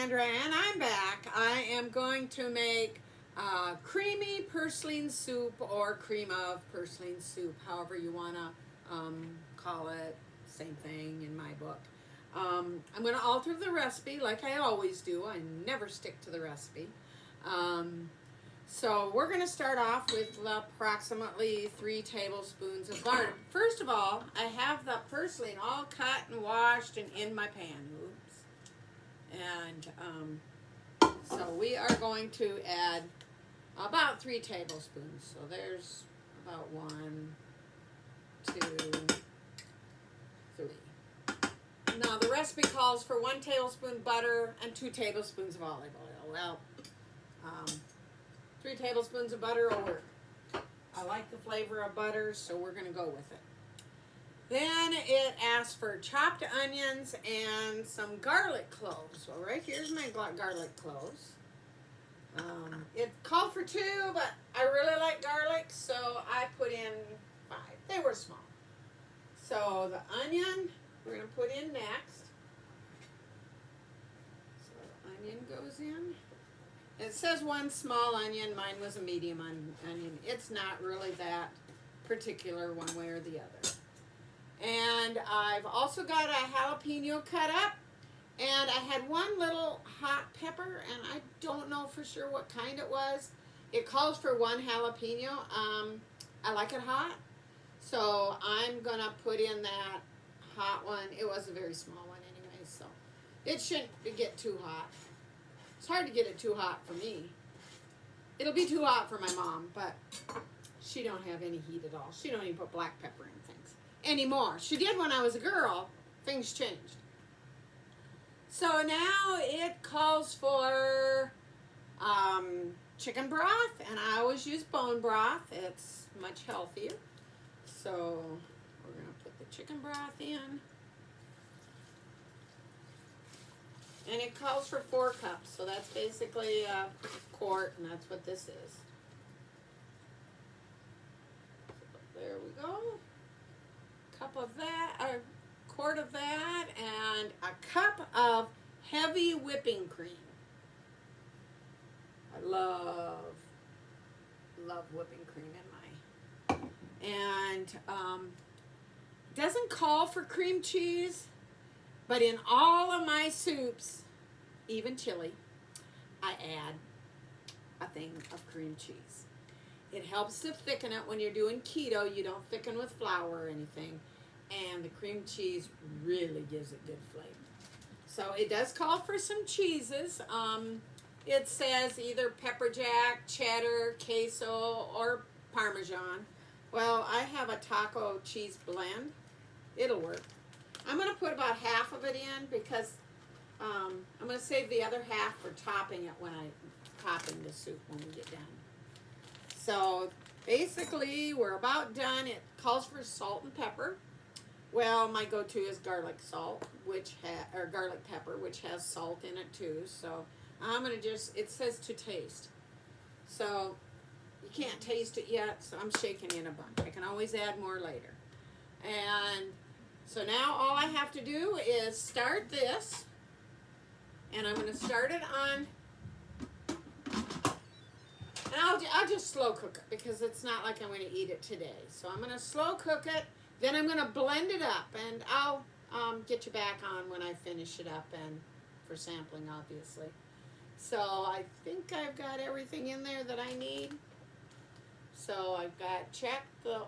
Sandra, and I'm back. I am going to make creamy purslane soup or cream of purslane soup, however you want to call it. Same thing in my book. I'm going to alter the recipe like I always do. I never stick to the recipe. So we're going to start off with approximately 3 tablespoons of butter. First of all, I have the purslane all cut and washed and in my pan. Oops. And so we are going to add about 3 tablespoons. So there's about 1, 2, 3. Now the recipe calls for 1 tablespoon butter and 2 tablespoons of olive oil. Well, 3 tablespoons of butter will work. I like the flavor of butter, so we're going to go with it. Then it asks for chopped onions and some garlic cloves. Well, right here's my garlic cloves. It called for 2, but I really like garlic, so I put in 5. They were small. So the onion we're going to put in next. So the onion goes in. It says 1 small onion. Mine was a medium onion. It's not really that particular one way or the other. And I've also got a jalapeno cut up. And I had 1 little hot pepper, and I don't know for sure what kind it was. It calls for 1 jalapeno. I like it hot. So I'm going to put in that hot one. It was a very small one anyway, so it shouldn't get too hot. It's hard to get it too hot for me. It'll be too hot for my mom, but she don't have any heat at all. She don't even put black pepper in things anymore. She did when I was a girl. Things changed. So now it calls for chicken broth, and I always use bone broth. It's much healthier. So we're going to put the chicken broth in. And it calls for 4 cups, so that's basically a quart, and that's what this is. So there we go. Cup of that, a quart of that, and a cup of heavy whipping cream. I love whipping cream in my. And it doesn't call for cream cheese. But in all of my soups, even chili, I add a thing of cream cheese. It helps to thicken it when you're doing keto. You don't thicken with flour or anything. And the cream cheese really gives it good flavor. So it does call for some cheeses. It says either pepper jack, cheddar, queso, or Parmesan. Well, I have a taco cheese blend. It'll work. I'm going to put about half of it in because I'm going to save the other half for topping it when I top in the soup when we get done. So basically we're about done. It calls for salt and pepper. Well, my go-to is garlic salt, or garlic pepper, which has salt in it too. So I'm going to it says to taste. So you can't taste it yet, so I'm shaking in a bunch. I can always add more later. And so now all I have to do is start this, and I'm going to start it on, and I'll just slow cook it because it's not like I'm going to eat it today. So I'm going to slow cook it, then I'm going to blend it up, and I'll get you back on when I finish it up and for sampling, obviously. So I think I've got everything in there that I need. So I've got checked the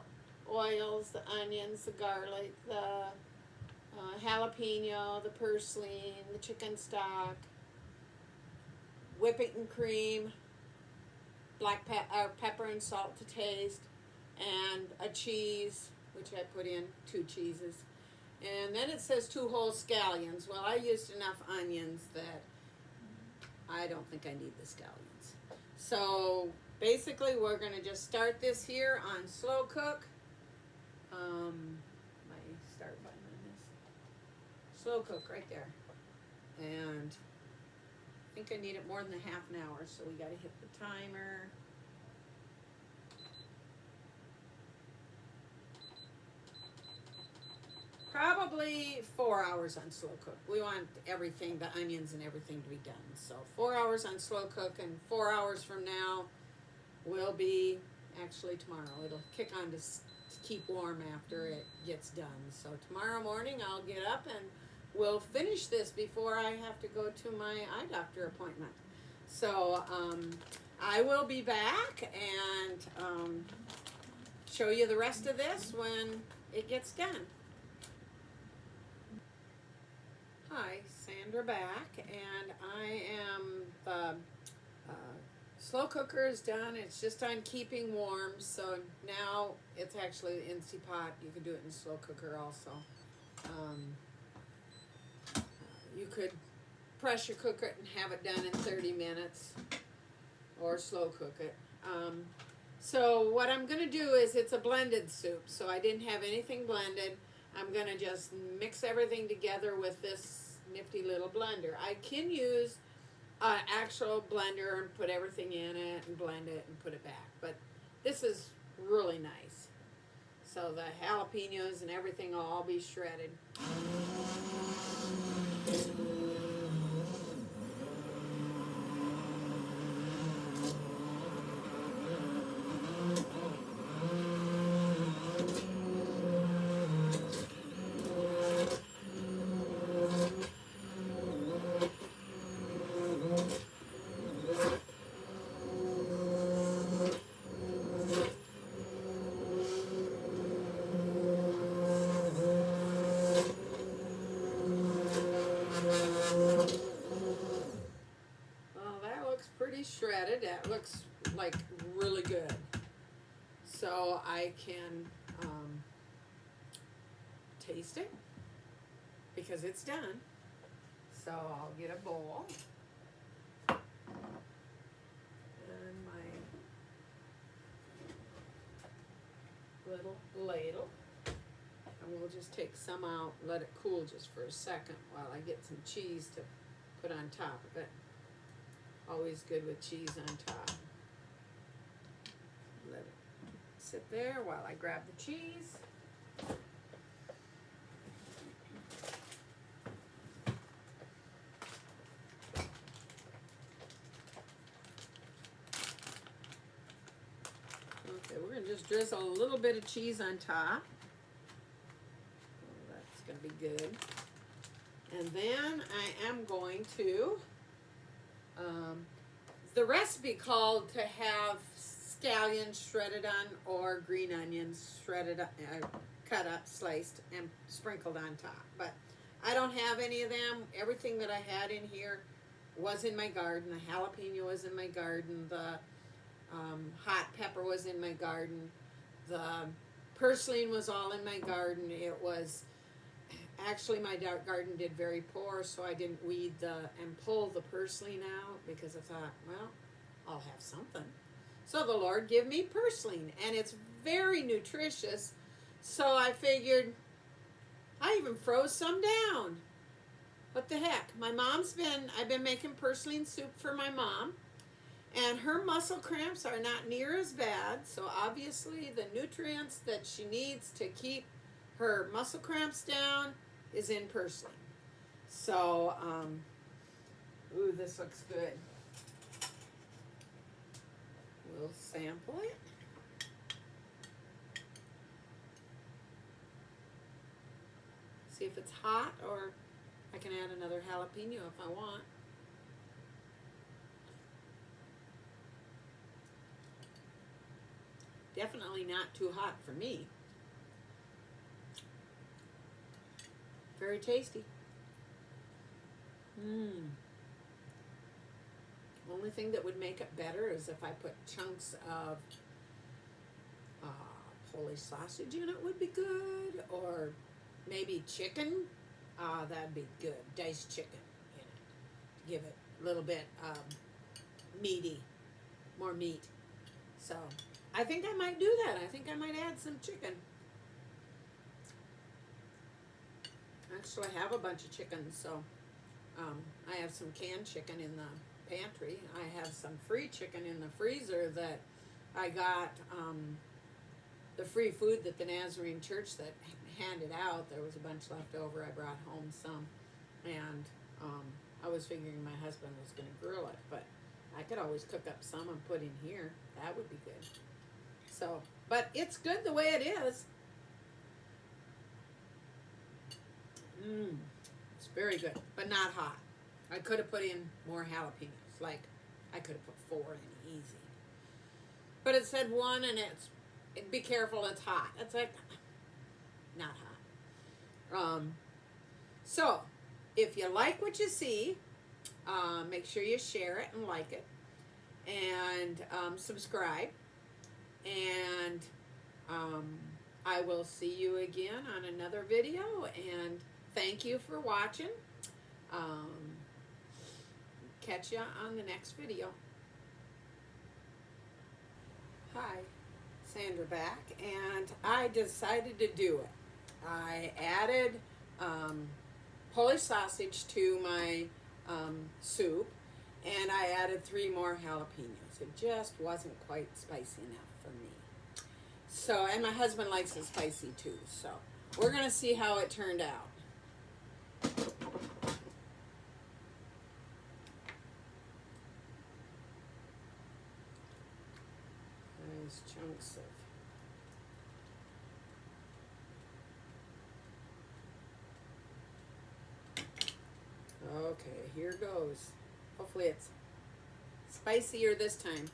oils, the onions, the garlic, the jalapeno, the purslane, the chicken stock, whipping cream, black pepper and salt to taste, and a cheese, which I put in 2 cheeses. And then it says 2 whole scallions. Well, I used enough onions that I don't think I need the scallions. So basically we're going to just start this here on slow cook. My start button on this. Slow cook right there. And I think I need it more than a half an hour, so we got to hit the timer. probably 4 hours on slow cook. We want everything, the onions and everything to be done. So 4 hours on slow cook, and 4 hours from now will be, actually tomorrow, it'll kick on to keep warm after it gets done. So tomorrow morning I'll get up and we'll finish this before I have to go to my eye doctor appointment. So I will be back and show you the rest of this when it gets done. Hi, Sandra back, and I am, the slow cooker is done. It's just on keeping warm, so now it's actually the Instant Pot. You can do it in slow cooker also. You could pressure cook it and have it done in 30 minutes, or slow cook it. So what I'm going to do is, it's a blended soup, so I didn't have anything blended. I'm going to just mix everything together with this nifty little blender. I can use an actual blender and put everything in it and blend it and put it back, but this is really nice. So the jalapenos and everything will all be shredded. Pretty shredded. That looks like really good. So I can taste it because it's done. So I'll get a bowl and my little ladle, and we'll just take some out, let it cool just for a second while I get some cheese to put on top of it. Always good with cheese on top. Let it sit there while I grab the cheese. Okay, we're gonna just drizzle a little bit of cheese on top. Oh, that's gonna be good. And then I am going to, the recipe called to have scallions shredded on, or green onions shredded, cut up, sliced, and sprinkled on top. But I don't have any of them. Everything that I had in here was in my garden. The jalapeno was in my garden. The hot pepper was in my garden. The purslane was all in my garden. It was, actually my garden did very poor, so I didn't weed and pull the purslane out, because I thought, well, I'll have something. So the Lord gave me purslane, and it's very nutritious. So I figured, I even froze some down. What the heck? I've been making purslane soup for my mom, and her muscle cramps are not near as bad. So obviously the nutrients that she needs to keep her muscle cramps down is in purslane. So, ooh, this looks good. We'll sample it. See if it's hot, or I can add another jalapeno if I want. Definitely not too hot for me. Very tasty. Only thing that would make it better is if I put chunks of Polish sausage in it would be good, or maybe chicken. That'd be good. Diced chicken in it. Give it a little bit meaty, more meat. So I think I might do that. I think I might add some chicken. Actually, I have a bunch of chicken, so I have some canned chicken in the pantry. I have some free chicken in the freezer that I got, the free food that the Nazarene Church that hand it out. There was a bunch left over. I brought home some, and I was figuring my husband was going to grill it, but I could always cook up some and put in here. That would be good. So, but it's good the way it is. It's very good, but not hot. I could have put in more jalapenos. Like, I could have put 4 in easy. But it said 1, and be careful, it's hot. It's like, not hot. So, if you like what you see, make sure you share it and like it. And subscribe. And I will see you again on another video. And thank you for watching. Catch you on the next video. Hi, Sandra back, and I decided to do it. I added Polish sausage to my soup, and I added 3 more jalapenos. It just wasn't quite spicy enough for me. So, and my husband likes it spicy too, so we're going to see how it turned out. Nice chunks of... Okay, here goes. Hopefully it's spicier this time.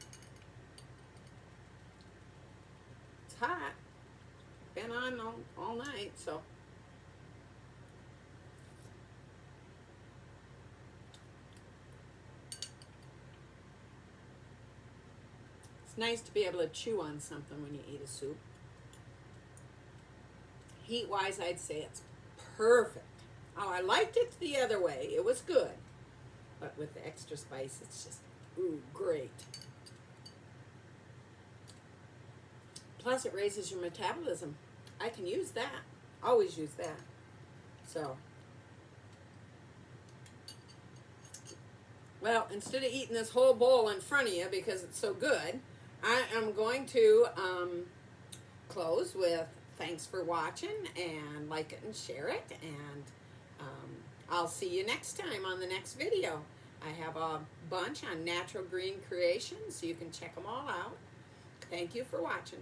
It's hot. Been on all night, so. It's nice to be able to chew on something when you eat a soup. Heat-wise, I'd say it's perfect. Oh, I liked it the other way. It was good. But with the extra spice, it's just, ooh, great. Plus, it raises your metabolism. I can use that. Always use that. So, well, instead of eating this whole bowl in front of you because it's so good, I am going to close with thanks for watching, and like it and share it, and I'll see you next time on the next video. I have a bunch on natural green creations, so you can check them all out. Thank you for watching.